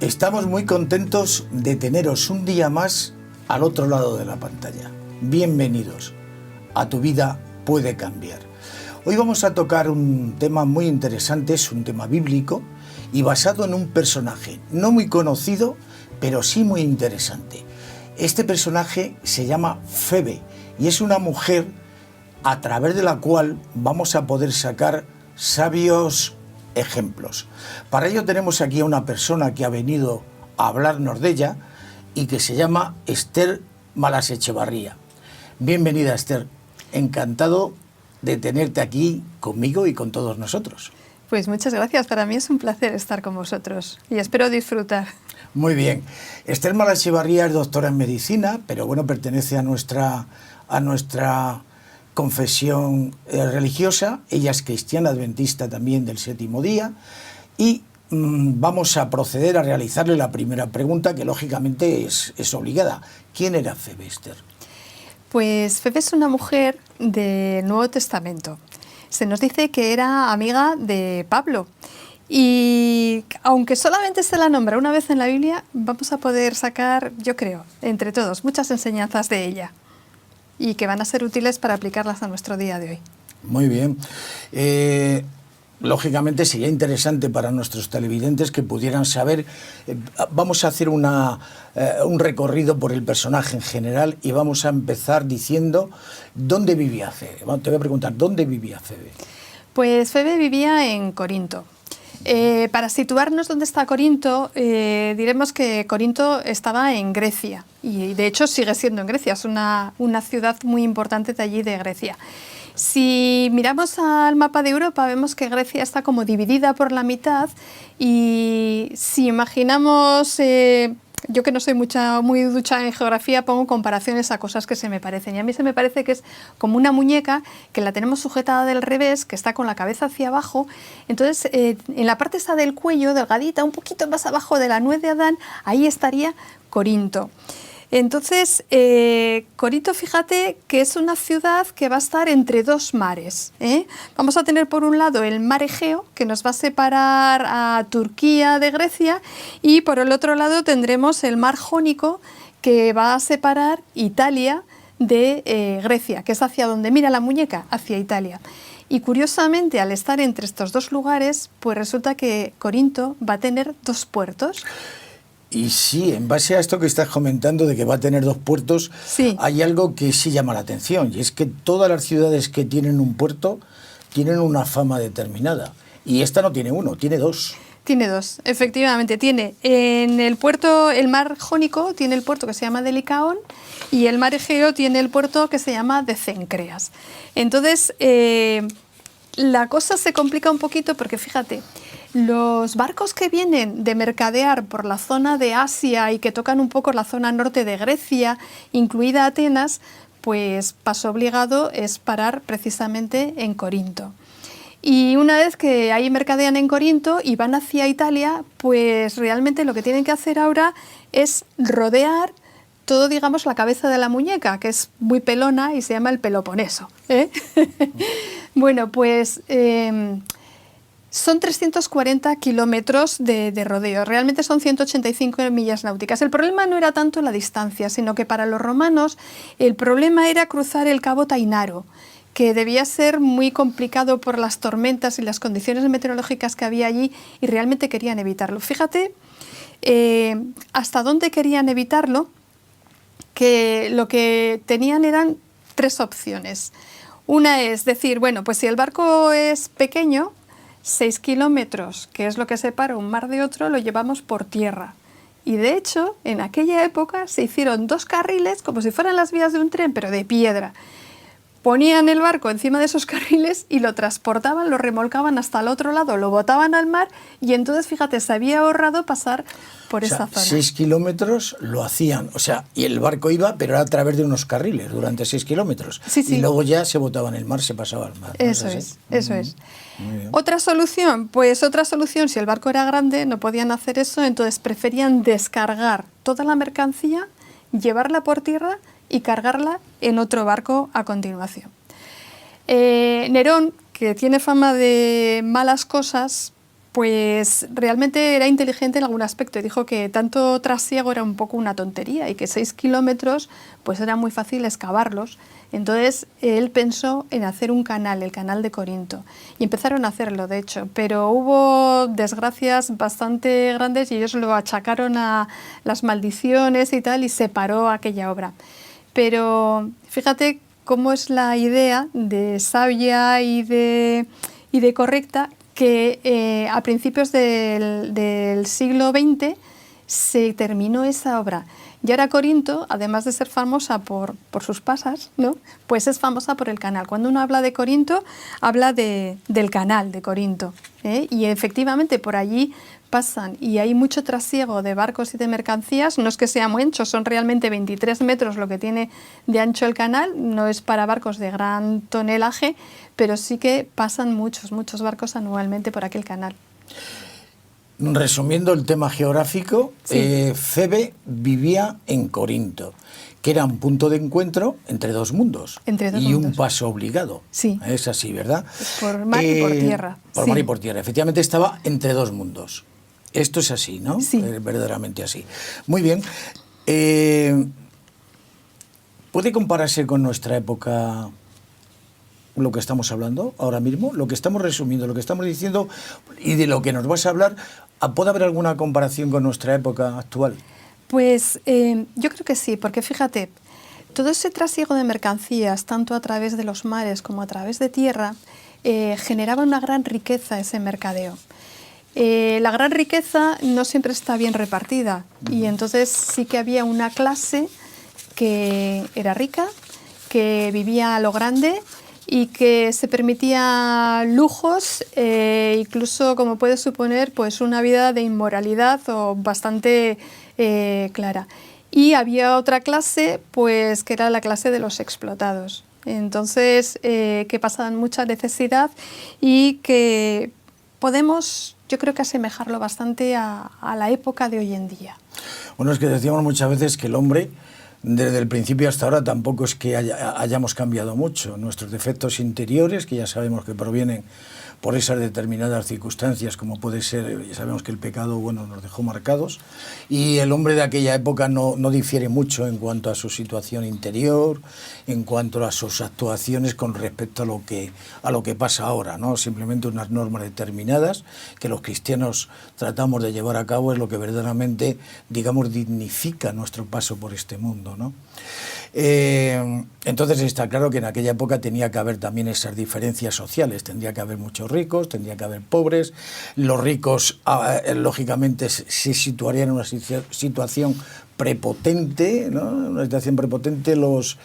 Estamos muy contentos de teneros un día más al otro lado de la pantalla. Bienvenidos a Tu Vida Puede Cambiar. Hoy vamos a tocar un tema muy interesante, es un tema bíblico y basado en un personaje no muy conocido, pero sí muy interesante. Este personaje se llama Febe y es una mujer a través de la cual vamos a poder sacar sabios ejemplos. Para ello tenemos aquí a una persona que ha venido a hablarnos de ella y que se llama Esther Malas Echevarría. Bienvenida, Esther. Encantado de tenerte aquí conmigo y con todos nosotros. Pues muchas gracias. Para mí es un placer estar con vosotros y espero disfrutar. Muy bien. Esther Malas Echevarría es doctora en medicina, pero bueno, pertenece a nuestra confesión religiosa. Ella es cristiana adventista también del séptimo día y vamos a proceder a realizarle la primera pregunta, que lógicamente es obligada. ¿Quién era Febe, Esther? Pues Febe es una mujer del Nuevo Testamento. Se nos dice que era amiga de Pablo y aunque solamente se la nombra una vez en la Biblia, vamos a poder sacar, yo creo, entre todos, muchas enseñanzas de ella y que van a ser útiles para aplicarlas a nuestro día de hoy. Muy bien. Lógicamente sería interesante para nuestros televidentes que pudieran saber. Vamos a hacer un recorrido por el personaje en general y vamos a empezar diciendo ¿dónde vivía Febe? Te voy a preguntar, ¿dónde vivía Febe? Pues Febe vivía en Corinto. Para situarnos dónde está Corinto, diremos que Corinto estaba en Grecia y de hecho sigue siendo en Grecia, es una ciudad muy importante de allí de Grecia. Si miramos al mapa de Europa vemos que Grecia está como dividida por la mitad y si imaginamos, yo que no soy muy ducha en geografía, pongo comparaciones a cosas que se me parecen. Y a mí se me parece que es como una muñeca que la tenemos sujetada del revés, que está con la cabeza hacia abajo. Entonces, en la parte esa del cuello, delgadita, un poquito más abajo de la nuez de Adán, ahí estaría Corinto. Entonces, Corinto, fíjate que es una ciudad que va a estar entre dos mares, ¿eh? Vamos a tener por un lado el mar Egeo, que nos va a separar a Turquía de Grecia, y por el otro lado tendremos el mar Jónico, que va a separar Italia de Grecia, que es hacia donde mira la muñeca, hacia Italia. Y curiosamente, al estar entre estos dos lugares, pues resulta que Corinto va a tener dos puertos. Y sí, en base a esto que estás comentando de que va a tener dos puertos, sí, hay algo que sí llama la atención, y es que todas las ciudades que tienen un puerto tienen una fama determinada, y esta no tiene uno, tiene dos. Tiene dos, efectivamente. Tiene en el puerto, el mar Jónico tiene el puerto que se llama de Licaón y el mar Egeo tiene el puerto que se llama de Cencreas. Entonces, la cosa se complica un poquito porque fíjate, los barcos que vienen de mercadear por la zona de Asia y que tocan un poco la zona norte de Grecia, incluida Atenas, pues paso obligado es parar precisamente en Corinto. Y una vez que ahí mercadean en Corinto y van hacia Italia, pues realmente lo que tienen que hacer ahora es rodear todo, digamos, la cabeza de la muñeca, que es muy pelona y se llama el Peloponeso, ¿eh? Bueno, pues son 340 kilómetros de rodeo, realmente son 185 millas náuticas. El problema no era tanto la distancia, sino que para los romanos el problema era cruzar el cabo Tainaro, que debía ser muy complicado por las tormentas y las condiciones meteorológicas que había allí y realmente querían evitarlo. Fíjate hasta dónde querían evitarlo, que lo que tenían eran tres opciones. Una es decir, bueno, pues si el barco es pequeño, 6 kilómetros, que es lo que separa un mar de otro, lo llevamos por tierra. Y de hecho, en aquella época se hicieron dos carriles, como si fueran las vías de un tren, pero de piedra. Ponían el barco encima de esos carriles y lo transportaban, lo remolcaban hasta el otro lado, lo botaban al mar y entonces, fíjate, se había ahorrado pasar por esa zona. 6 kilómetros lo hacían, o sea, y el barco iba, pero era a través de unos carriles durante 6 kilómetros. Sí, sí. Y luego ya se botaba en el mar, se pasaba al mar. Eso es, eso es. Otra solución, si el barco era grande, no podían hacer eso, entonces preferían descargar toda la mercancía, llevarla por tierra y cargarla en otro barco a continuación. Nerón, que tiene fama de malas cosas, pues realmente era inteligente en algún aspecto y dijo que tanto trasiego era un poco una tontería y que 6 kilómetros pues era muy fácil excavarlos. Entonces él pensó en hacer un canal, el canal de Corinto, y empezaron a hacerlo, de hecho, pero hubo desgracias bastante grandes y ellos lo achacaron a las maldiciones y tal y se paró aquella obra. Pero fíjate cómo es la idea de sabia y de correcta, que a principios del siglo XX se terminó esa obra. Y ahora Corinto, además de ser famosa por sus pasas, ¿no?, pues es famosa por el canal. Cuando uno habla de Corinto, habla del canal de Corinto, ¿eh? Y efectivamente por allí pasan y hay mucho trasiego de barcos y de mercancías. No es que sea muy ancho, son realmente 23 metros lo que tiene de ancho el canal. No es para barcos de gran tonelaje, pero sí que pasan muchos barcos anualmente por aquel canal. Resumiendo el tema geográfico, Sí. Febe vivía en Corinto, que era un punto de encuentro entre dos mundos Entre dos y un mundos. paso obligado. Sí. Es así, ¿verdad? Por mar y por tierra. Por Sí. mar y por tierra. Efectivamente estaba entre dos mundos. Esto es así, ¿no? Sí. Verdaderamente así. Muy bien. ¿Puede compararse con nuestra época lo que estamos hablando ahora mismo? Lo que estamos resumiendo, lo que estamos diciendo y de lo que nos vas a hablar, ¿puede haber alguna comparación con nuestra época actual? Pues yo creo que sí, porque fíjate, todo ese trasiego de mercancías, tanto a través de los mares como a través de tierra, generaba una gran riqueza ese mercadeo. La gran riqueza no siempre está bien repartida y entonces sí que había una clase que era rica, que vivía a lo grande y que se permitía lujos, incluso, como puedes suponer, pues una vida de inmoralidad o bastante clara. Y había otra clase, pues que era la clase de los explotados. Entonces, que pasaban mucha necesidad y que podemos, yo creo que asemejarlo bastante a la época de hoy en día. Bueno, es que decíamos muchas veces que el hombre, desde el principio hasta ahora, tampoco es que hayamos cambiado mucho. Nuestros defectos interiores, que ya sabemos que provienen por esas determinadas circunstancias, como puede ser, ya sabemos que el pecado, bueno, nos dejó marcados, y el hombre de aquella época no difiere mucho en cuanto a su situación interior, en cuanto a sus actuaciones con respecto a lo que pasa ahora, ¿no? Simplemente unas normas determinadas que los cristianos tratamos de llevar a cabo, es lo que verdaderamente, digamos, dignifica nuestro paso por este mundo, ¿no? Entonces está claro que en aquella época tenía que haber también esas diferencias sociales, tendría que haber muchos ricos, tendría que haber pobres, los ricos lógicamente se situarían en una situación prepotente, ¿no? Una situación prepotente, los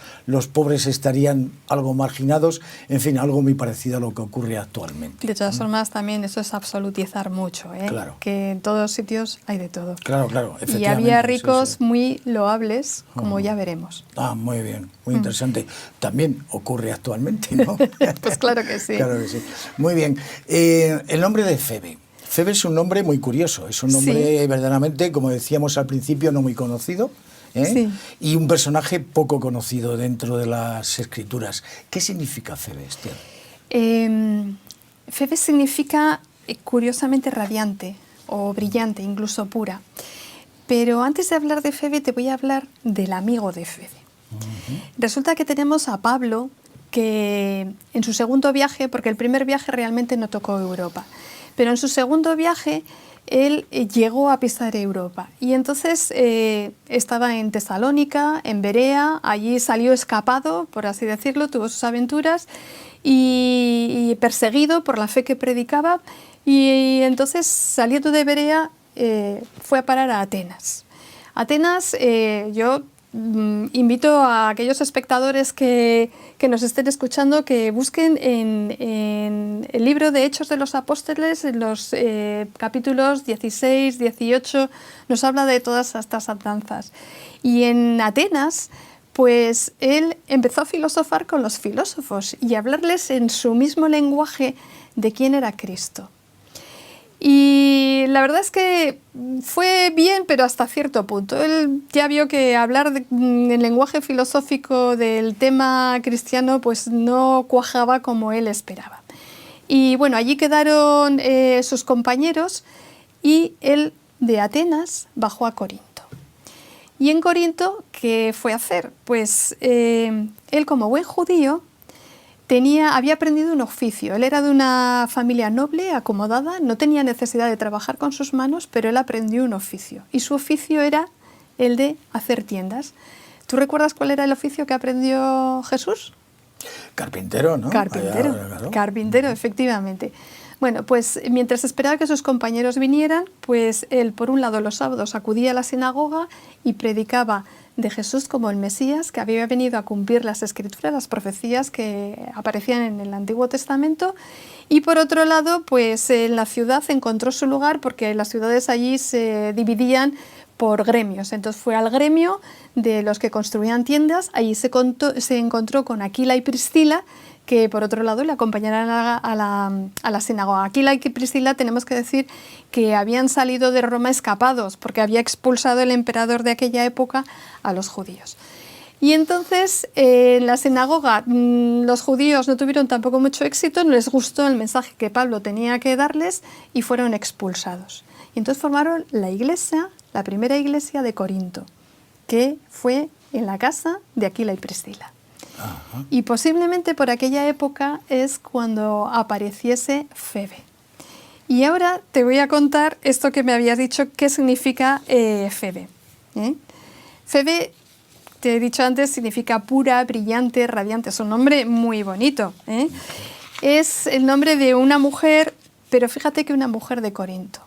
pobres estarían algo marginados, en fin, algo muy parecido a lo que ocurre actualmente. De todas formas, también eso es absolutizar mucho, ¿eh? Claro. Que en todos sitios hay de todo. Claro, efectivamente. Y había ricos sí. muy loables, como ya veremos. Muy bien, muy interesante. También ocurre actualmente, ¿no? Pues claro que sí. Claro que sí. Muy bien. El nombre de Febe. Febe es un nombre muy curioso, es un nombre Sí. verdaderamente, como decíamos al principio, no muy conocido, ¿eh? Sí. Y un personaje poco conocido dentro de las escrituras. ¿Qué significa Febe, Esther? Febe significa, curiosamente, radiante o brillante, incluso pura. Pero antes de hablar de Febe, te voy a hablar del amigo de Febe. Resulta que tenemos a Pablo, que en su segundo viaje, porque el primer viaje realmente no tocó Europa, pero en su segundo viaje él llegó a pisar Europa y entonces estaba en Tesalónica, en Berea, allí salió escapado, por así decirlo, tuvo sus aventuras y perseguido por la fe que predicaba, y entonces, saliendo de Berea, fue a parar a Atenas. Atenas, yo invito a aquellos espectadores que nos estén escuchando que busquen en el libro de Hechos de los Apóstoles, en los capítulos 16, 18, nos habla de todas estas andanzas. Y en Atenas, pues él empezó a filosofar con los filósofos y a hablarles en su mismo lenguaje de quién era Cristo. Y la verdad es que fue bien, pero hasta cierto punto. Él ya vio que hablar en lenguaje filosófico del tema cristiano pues no cuajaba como él esperaba. Y bueno, allí quedaron sus compañeros y él de Atenas bajó a Corinto. Y en Corinto, ¿qué fue a hacer? Pues él, como buen judío, había aprendido un oficio. Él era de una familia noble, acomodada, no tenía necesidad de trabajar con sus manos, pero él aprendió un oficio. Y su oficio era el de hacer tiendas. ¿Tú recuerdas cuál era el oficio que aprendió Jesús? Carpintero, ¿no? Carpintero, Claro. carpintero, efectivamente. Bueno, pues mientras esperaba que sus compañeros vinieran, pues él, por un lado, los sábados acudía a la sinagoga y predicaba de Jesús como el Mesías, que había venido a cumplir las escrituras, las profecías que aparecían en el Antiguo Testamento. Y por otro lado, pues en la ciudad encontró su lugar, porque las ciudades allí se dividían por gremios. Entonces fue al gremio de los que construían tiendas, allí se encontró con Aquila y Priscila, que por otro lado le acompañaron a la sinagoga. Aquila y Priscila, tenemos que decir que habían salido de Roma escapados, porque había expulsado el emperador de aquella época a los judíos. Y entonces en la sinagoga los judíos no tuvieron tampoco mucho éxito, no les gustó el mensaje que Pablo tenía que darles y fueron expulsados. Y entonces formaron la iglesia, la primera iglesia de Corinto, que fue en la casa de Aquila y Priscila. Ajá. Y posiblemente por aquella época es cuando apareciese Febe. Y ahora te voy a contar esto que me habías dicho, qué significa Febe. Febe, te he dicho antes, significa pura, brillante, radiante. Es un nombre muy bonito. Es el nombre de una mujer, pero fíjate que una mujer de Corinto.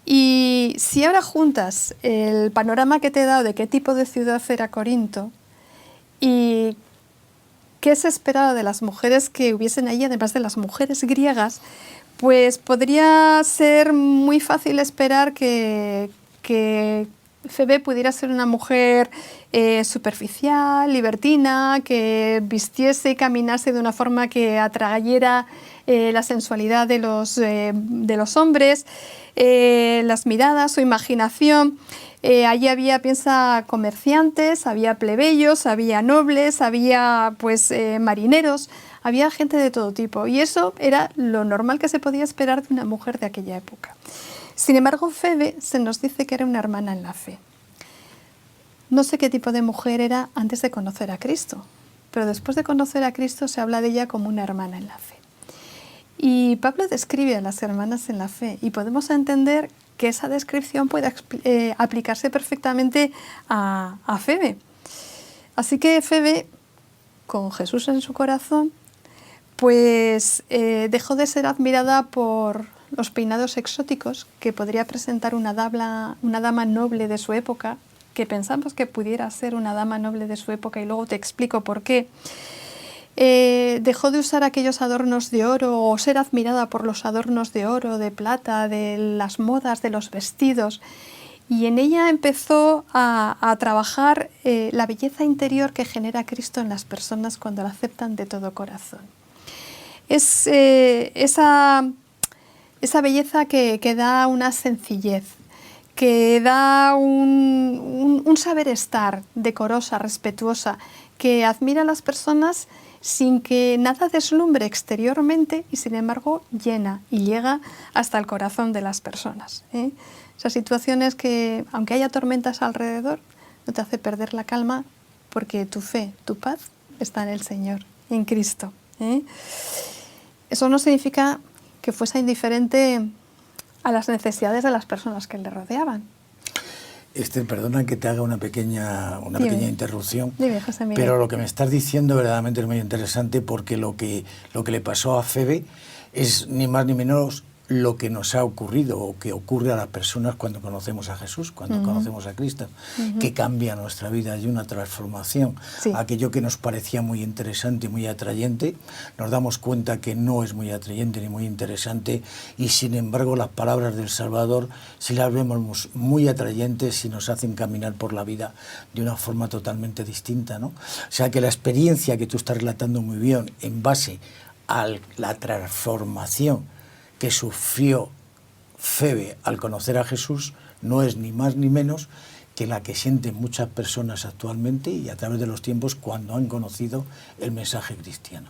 Y si ahora juntas el panorama que te he dado de qué tipo de ciudad era Corinto y qué se esperaba de las mujeres que hubiesen allí, además de las mujeres griegas, pues podría ser muy fácil esperar que Febe pudiera ser una mujer superficial, libertina, que vistiese y caminase de una forma que atrayera la sensualidad de los hombres, las miradas, su imaginación. Allí había, piensa, comerciantes, había plebeyos, había nobles, había pues marineros, había gente de todo tipo. Y eso era lo normal que se podía esperar de una mujer de aquella época. Sin embargo, Febe se nos dice que era una hermana en la fe. No sé qué tipo de mujer era antes de conocer a Cristo, pero después de conocer a Cristo se habla de ella como una hermana en la fe. Y Pablo describe a las hermanas en la fe y podemos entender que esa descripción puede aplicarse perfectamente a Febe. Así que Febe, con Jesús en su corazón, pues dejó de ser admirada por los peinados exóticos que podría presentar una dama noble de su época, que pensamos que pudiera ser una dama noble de su época, y luego te explico por qué. Dejó de usar aquellos adornos de oro o ser admirada por los adornos de oro, de plata, de las modas, de los vestidos, y en ella empezó a trabajar la belleza interior que genera Cristo en las personas cuando la aceptan de todo corazón. Es esa belleza que da una sencillez, que da un saber estar decorosa, respetuosa, que admira a las personas sin que nada deslumbre exteriormente y sin embargo llena y llega hasta el corazón de las personas. Esas situaciones que, aunque haya tormentas alrededor, no te hace perder la calma porque tu fe, tu paz está en el Señor, en Cristo. Eso no significa que fuese indiferente a las necesidades de las personas que le rodeaban. Perdona que te haga una pequeña interrupción. Dime, José Miguel. Pero lo que me estás diciendo verdaderamente es muy interesante, porque lo que le pasó a Febe es ni más ni menos lo que nos ha ocurrido o que ocurre a las personas cuando conocemos a Jesús, cuando conocemos a Cristo, que cambia nuestra vida, hay una transformación. Sí. Aquello que nos parecía muy interesante y muy atrayente, nos damos cuenta que no es muy atrayente ni muy interesante, y sin embargo las palabras del Salvador sí las vemos muy atrayentes y nos hacen caminar por la vida de una forma totalmente distinta, ¿no? O sea que la experiencia que tú estás relatando muy bien en base a la transformación que sufrió Febe al conocer a Jesús no es ni más ni menos que la que sienten muchas personas actualmente y a través de los tiempos cuando han conocido el mensaje cristiano.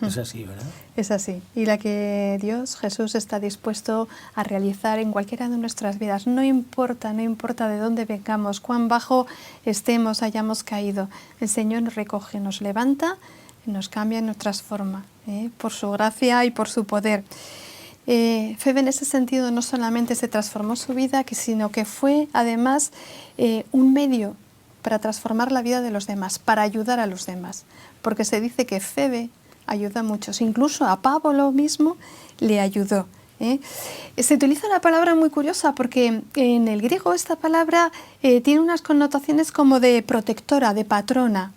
Es así, ¿verdad? Es así. Y la que Dios, Jesús, está dispuesto a realizar en cualquiera de nuestras vidas. No importa de dónde vengamos, cuán bajo estemos, hayamos caído. El Señor nos recoge, nos levanta, nos cambia y nos transforma, por su gracia y por su poder. Febe en ese sentido no solamente se transformó su vida, sino que fue además un medio para transformar la vida de los demás, para ayudar a los demás. Porque se dice que Febe ayuda a muchos, incluso a Pablo mismo le ayudó. Se utiliza una palabra muy curiosa porque en el griego esta palabra tiene unas connotaciones como de protectora, de patrona.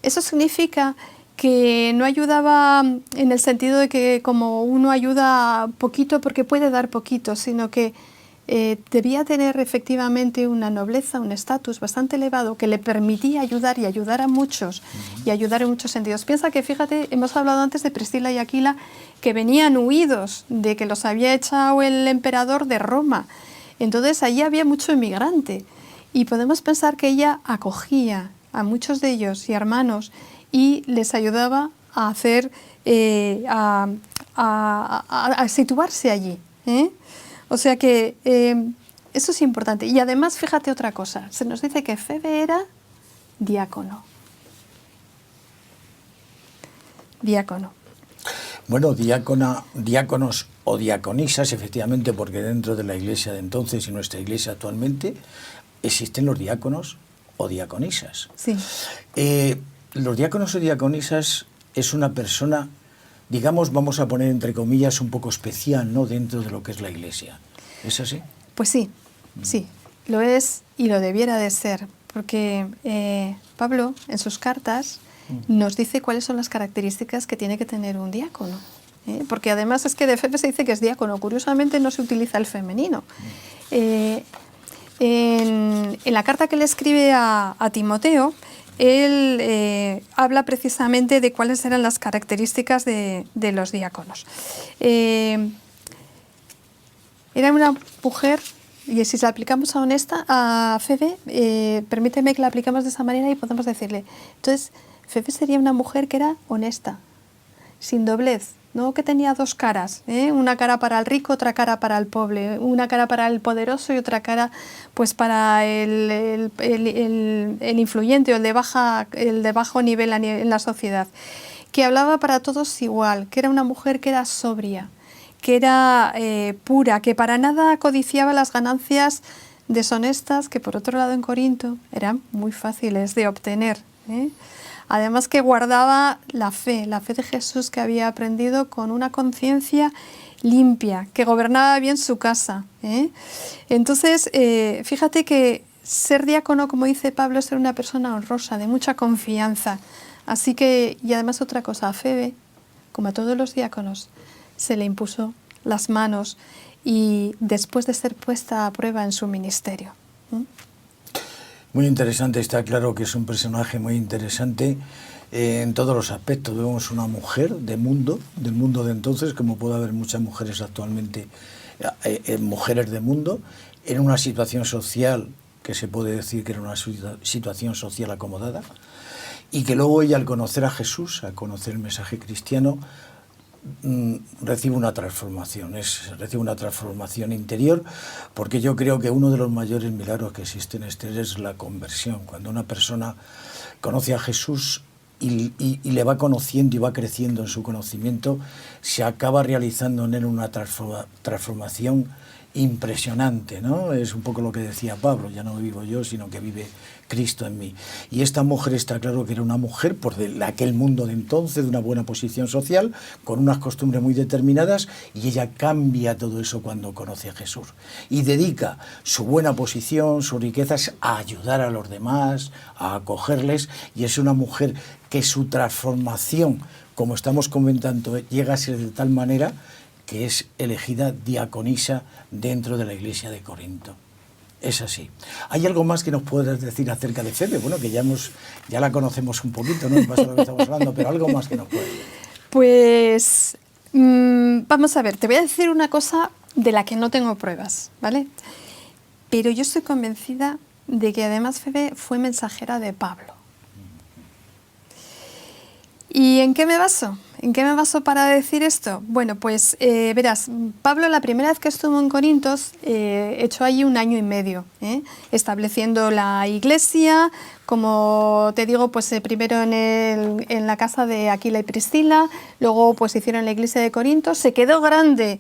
Eso significa que no ayudaba en el sentido de que como uno ayuda poquito porque puede dar poquito, sino que debía tener efectivamente una nobleza, un estatus bastante elevado que le permitía ayudar y ayudar a muchos y ayudar en muchos sentidos. Piensa que, fíjate, hemos hablado antes de Priscila y Aquila que venían huidos de que los había echado el emperador de Roma. Entonces allí había mucho inmigrante y podemos pensar que ella acogía a muchos de ellos y hermanos y les ayudaba a hacer, a situarse allí. O sea que eso es importante. Y además, fíjate otra cosa, se nos dice que Febe era diácono. Diácono. Bueno, diáconos o diaconisas, efectivamente, porque dentro de la iglesia de entonces y nuestra iglesia actualmente existen los diáconos o diaconisas. Sí. Los diáconos o diaconisas es una persona, digamos, vamos a poner entre comillas, un poco especial, ¿no?, dentro de lo que es la iglesia. ¿Es así? Pues sí, sí, lo es y lo debiera de ser, porque Pablo en sus cartas nos dice cuáles son las características que tiene que tener un diácono. Porque además es que de Febe se dice que es diácono, curiosamente no se utiliza el femenino. En la carta que le escribe a Timoteo, él habla precisamente de cuáles eran las características de los diáconos. Era una mujer, y si la aplicamos a Febe, permíteme que la aplicamos de esa manera y podemos decirle, entonces Febe sería una mujer que era honesta, sin doblez, no que tenía dos caras, una cara para el rico, otra cara para el pobre, una cara para el poderoso y otra cara pues para el influyente o el de bajo nivel en la sociedad, que hablaba para todos igual, que era una mujer que era sobria, que era pura, que para nada codiciaba las ganancias deshonestas que por otro lado en Corinto eran muy fáciles de obtener. Además que guardaba la fe de Jesús que había aprendido con una conciencia limpia, que gobernaba bien su casa. Entonces, fíjate que ser diácono, como dice Pablo, es ser una persona honrosa, de mucha confianza. Así que, y además otra cosa, a Febe, como a todos los diáconos, se le impuso las manos y después de ser puesta a prueba en su ministerio. Muy interesante, está claro que es un personaje muy interesante en todos los aspectos. Vemos una mujer del mundo de entonces, como puede haber muchas mujeres actualmente, mujeres de mundo, en una situación social que se puede decir que era una situación social acomodada, y que luego ella, al conocer a Jesús, al conocer el mensaje cristiano, recibe una transformación, recibe una transformación interior, porque yo creo que uno de los mayores milagros que existen es la conversión. Cuando una persona conoce a Jesús y le va conociendo y va creciendo en su conocimiento, se acaba realizando en él una transformación impresionante, ¿no? Es un poco lo que decía Pablo, ya no vivo yo, sino que vive Cristo en mí. Y esta mujer está claro que era una mujer por de aquel mundo de entonces, de una buena posición social, con unas costumbres muy determinadas, y ella cambia todo eso cuando conoce a Jesús. Y dedica su buena posición, sus riquezas, a ayudar a los demás, a acogerles, y es una mujer que su transformación, como estamos comentando, llega a ser de tal manera que es elegida diaconisa dentro de la iglesia de Corinto. Es así. ¿Hay algo más que nos puedas decir acerca de Febe? Bueno, que ya la conocemos un poquito, ¿no? En base a lo que estamos hablando, pero algo más que nos puedas decir. Pues vamos a ver, te voy a decir una cosa de la que no tengo pruebas, ¿vale? Pero yo estoy convencida de que además Febe fue mensajera de Pablo. ¿Y en qué me baso? ¿En qué me baso para decir esto? Bueno, pues verás, Pablo la primera vez que estuvo en Corintios echó allí 1 año y medio, estableciendo la iglesia, como te digo, pues primero en la casa de Aquila y Priscila, luego pues hicieron la iglesia de Corinto, se quedó grande,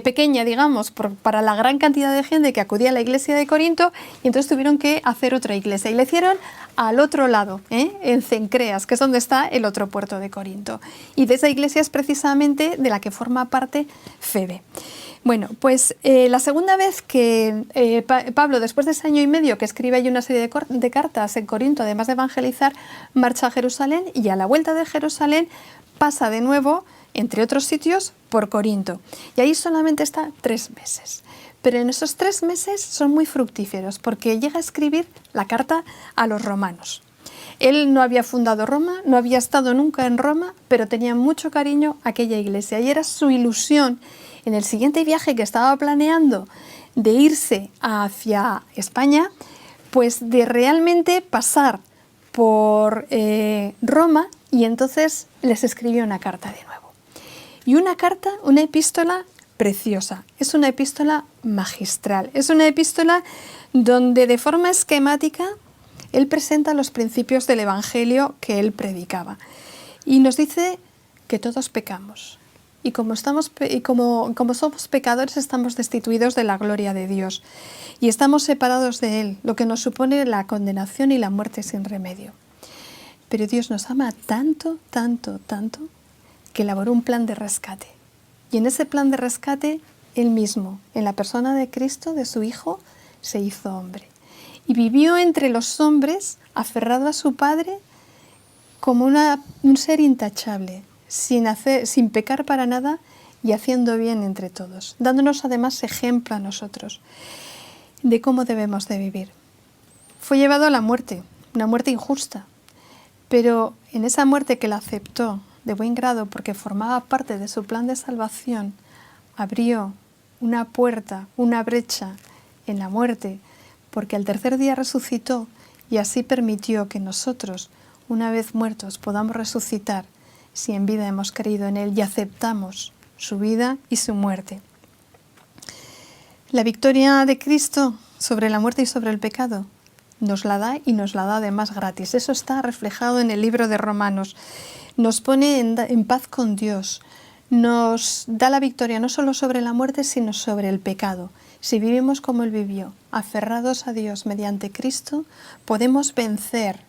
pequeña, digamos, para la gran cantidad de gente que acudía a la iglesia de Corinto, y entonces tuvieron que hacer otra iglesia, y la hicieron al otro lado, en Cencreas, que es donde está el otro puerto de Corinto. Y de esa iglesia es precisamente de la que forma parte Febe. Bueno, pues la segunda vez que Pablo, después de ese año y medio que escribe ahí una serie de cartas en Corinto, además de evangelizar, marcha a Jerusalén, y a la vuelta de Jerusalén pasa de nuevo, entre otros sitios, por Corinto. Y ahí solamente está 3 meses. Pero en esos 3 meses son muy fructíferos, porque llega a escribir la carta a los romanos. Él no había fundado Roma, no había estado nunca en Roma, pero tenía mucho cariño a aquella iglesia, y era su ilusión en el siguiente viaje que estaba planeando de irse hacia España, pues de realmente pasar por Roma, y entonces les escribió una carta de nuevo. Y una carta, una epístola preciosa, es una epístola magistral, es una epístola donde de forma esquemática él presenta los principios del Evangelio que él predicaba. Y nos dice que todos pecamos. Y como somos pecadores, estamos destituidos de la gloria de Dios. Y estamos separados de Él, lo que nos supone la condenación y la muerte sin remedio. Pero Dios nos ama tanto, tanto, tanto, que elaboró un plan de rescate. Y en ese plan de rescate, Él mismo, en la persona de Cristo, de su Hijo, se hizo hombre. Y vivió entre los hombres, aferrado a su Padre, como un ser intachable, sin pecar para nada y haciendo bien entre todos, dándonos además ejemplo a nosotros de cómo debemos de vivir. Fue llevado a la muerte, una muerte injusta, pero en esa muerte que la aceptó de buen grado porque formaba parte de su plan de salvación, abrió una puerta, una brecha en la muerte, porque al tercer día resucitó, y así permitió que nosotros, una vez muertos, podamos resucitar si en vida hemos creído en Él y aceptamos su vida y su muerte. La victoria de Cristo sobre la muerte y sobre el pecado nos la da, y nos la da además gratis. Eso está reflejado en el libro de Romanos. Nos pone en paz con Dios, nos da la victoria no solo sobre la muerte, sino sobre el pecado. Si vivimos como Él vivió, aferrados a Dios mediante Cristo, podemos vencer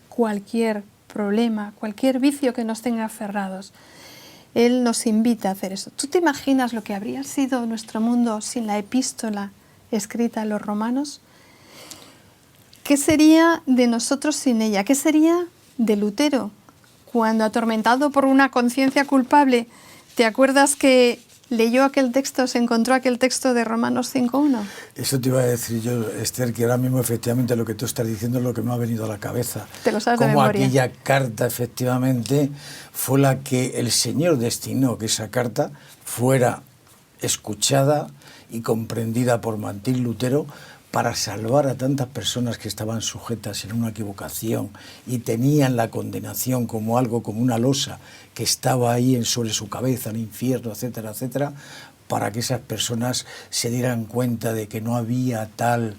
cualquier problema, cualquier vicio que nos tenga aferrados. Él nos invita a hacer eso. ¿Tú te imaginas lo que habría sido nuestro mundo sin la epístola escrita a los romanos? ¿Qué sería de nosotros sin ella? ¿Qué sería de Lutero cuando, atormentado por una conciencia culpable, te acuerdas que leyó aquel texto, se encontró aquel texto de Romanos 5.1? Eso te iba a decir yo, Esther, que ahora mismo efectivamente lo que tú estás diciendo es lo que me ha venido a la cabeza. Te lo sabes de Como memoria. aquella carta efectivamente fue la que el Señor destinó que esa carta fuera escuchada y comprendida por Martín Lutero para salvar a tantas personas que estaban sujetas en una equivocación y tenían la condenación como algo, como una losa que estaba ahí sobre su cabeza, el infierno, etcétera, etcétera, para que esas personas se dieran cuenta de que no había tal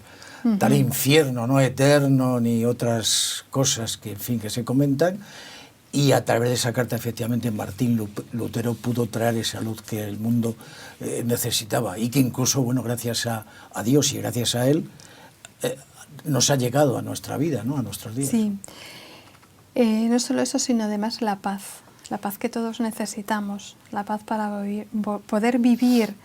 infierno, no eterno, ni otras cosas que, en fin, que se comentan. Y a través de esa carta, efectivamente, Martín Lutero pudo traer esa luz que el mundo necesitaba, y que incluso, bueno, gracias a Dios y gracias a Él, nos ha llegado a nuestra vida, ¿no? A nuestros días. Sí. No solo eso, sino además la paz que todos necesitamos, la paz para poder vivir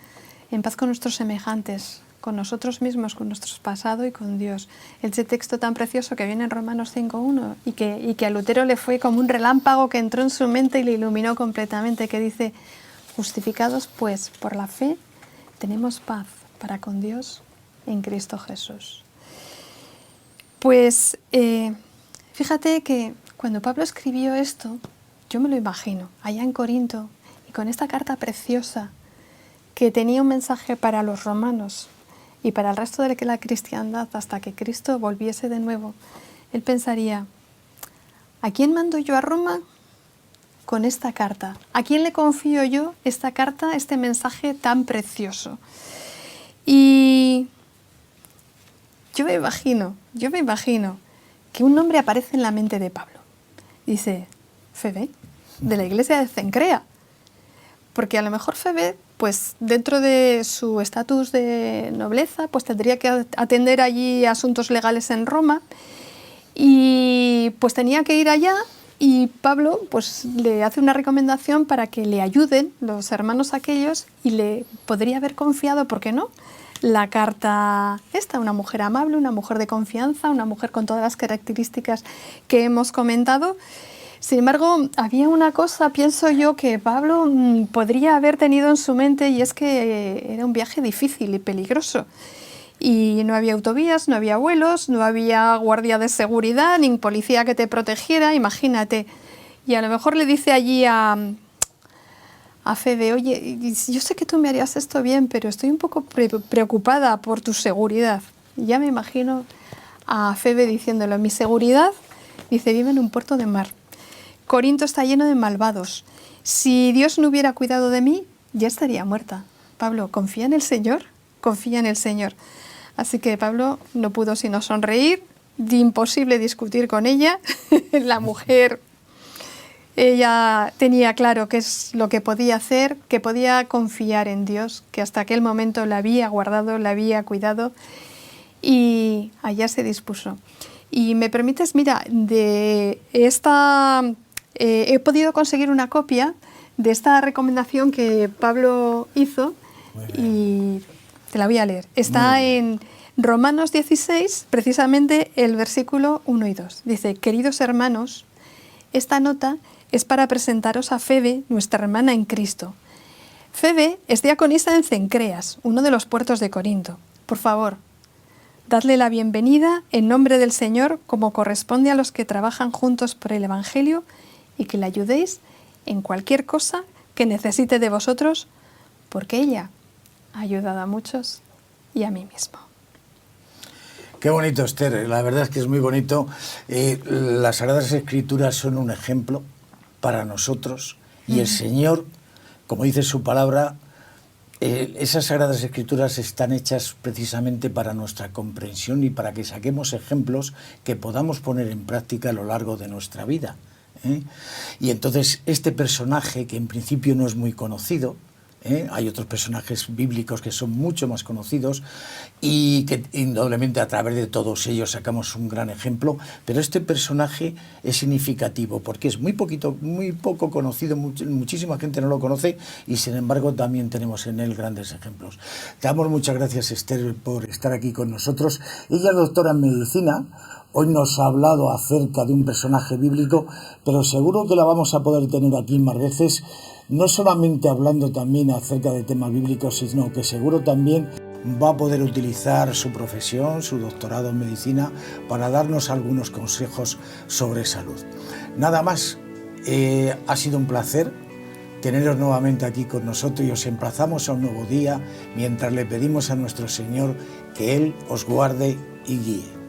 en paz con nuestros semejantes, con nosotros mismos, con nuestro pasado y con Dios. Ese texto tan precioso que viene en Romanos 5.1 y que a Lutero le fue como un relámpago que entró en su mente y le iluminó completamente, que dice: justificados pues por la fe, tenemos paz para con Dios en Cristo Jesús. Pues fíjate que cuando Pablo escribió esto, yo me lo imagino, allá en Corinto, y con esta carta preciosa que tenía un mensaje para los romanos y para el resto de la cristiandad hasta que Cristo volviese de nuevo, él pensaría: ¿a quién mando yo a Roma con esta carta? ¿A quién le confío yo esta carta, este mensaje tan precioso? Y yo me imagino que un nombre aparece en la mente de Pablo. Dice, Febe, de la iglesia de Cencrea. Porque a lo mejor Febe, pues dentro de su estatus de nobleza, pues tendría que atender allí asuntos legales en Roma y pues tenía que ir allá y Pablo pues le hace una recomendación para que le ayuden los hermanos aquellos y le podría haber confiado, ¿por qué no?, la carta esta, una mujer amable, una mujer de confianza, una mujer con todas las características que hemos comentado. Sin embargo, había una cosa, pienso yo, que Pablo podría haber tenido en su mente, y es que era un viaje difícil y peligroso. Y no había autovías, no había vuelos, no había guardia de seguridad, ni policía que te protegiera, imagínate. Y a lo mejor le dice allí a Febe, oye, yo sé que tú me harías esto bien, pero estoy un poco preocupada por tu seguridad. Y ya me imagino a Febe diciéndolo, mi seguridad, dice, vive en un puerto de mar. Corinto está lleno de malvados. Si Dios no hubiera cuidado de mí, ya estaría muerta. Pablo, confía en el Señor, confía en el Señor. Así que Pablo no pudo sino sonreír, imposible discutir con ella. La mujer, ella tenía claro qué es lo que podía hacer, que podía confiar en Dios, que hasta aquel momento la había guardado, la había cuidado, y allá se dispuso. Y me permites, mira, de esta... he podido conseguir una copia de esta recomendación que Pablo hizo y te la voy a leer. Está en Romanos 16, precisamente el versículo 1 y 2. Dice, queridos hermanos, esta nota es para presentaros a Febe, nuestra hermana en Cristo. Febe es diaconisa en Cencreas, uno de los puertos de Corinto. Por favor, dadle la bienvenida en nombre del Señor como corresponde a los que trabajan juntos por el Evangelio y que le ayudéis en cualquier cosa que necesite de vosotros, porque ella ha ayudado a muchos y a mí mismo. Qué bonito, Esther, la verdad es que es muy bonito. Las Sagradas Escrituras son un ejemplo para nosotros y el Señor, como dice su palabra, esas Sagradas Escrituras están hechas precisamente para nuestra comprensión y para que saquemos ejemplos que podamos poner en práctica a lo largo de nuestra vida. Y entonces este personaje, que en principio no es muy conocido, hay otros personajes bíblicos que son mucho más conocidos y que indudablemente a través de todos ellos sacamos un gran ejemplo, pero este personaje es significativo porque es muy poco conocido, muchísima gente no lo conoce y sin embargo también tenemos en él grandes ejemplos. Te damos muchas gracias, Esther, por estar aquí con nosotros. Ella es doctora en medicina. Hoy nos ha hablado acerca de un personaje bíblico, pero seguro que la vamos a poder tener aquí más veces, no solamente hablando también acerca de temas bíblicos, sino que seguro también va a poder utilizar su profesión, su doctorado en medicina, para darnos algunos consejos sobre salud. Nada más, ha sido un placer teneros nuevamente aquí con nosotros y os emplazamos a un nuevo día mientras le pedimos a nuestro Señor que Él os guarde y guíe.